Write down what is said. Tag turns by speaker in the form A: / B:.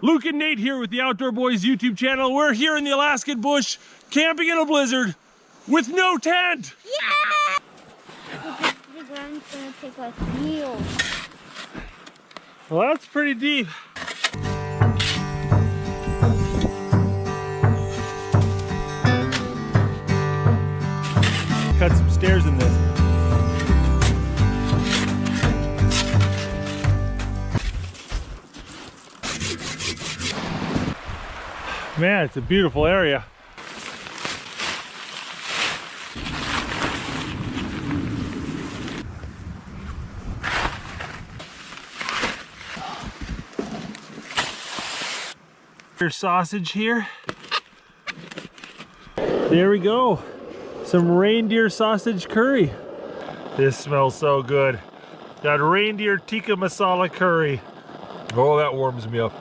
A: Luke and Nate here with the Outdoor Boys YouTube channel. We're here in the Alaskan bush, camping in a blizzard with no tent.
B: Yeah! The ground's gonna take us years.
A: Well, that's pretty deep. Cut some stairs in this. Man, it's a beautiful area. Here's sausage here. There we go. Some reindeer sausage curry. This smells so good. That reindeer tikka masala curry. Oh, that warms me up.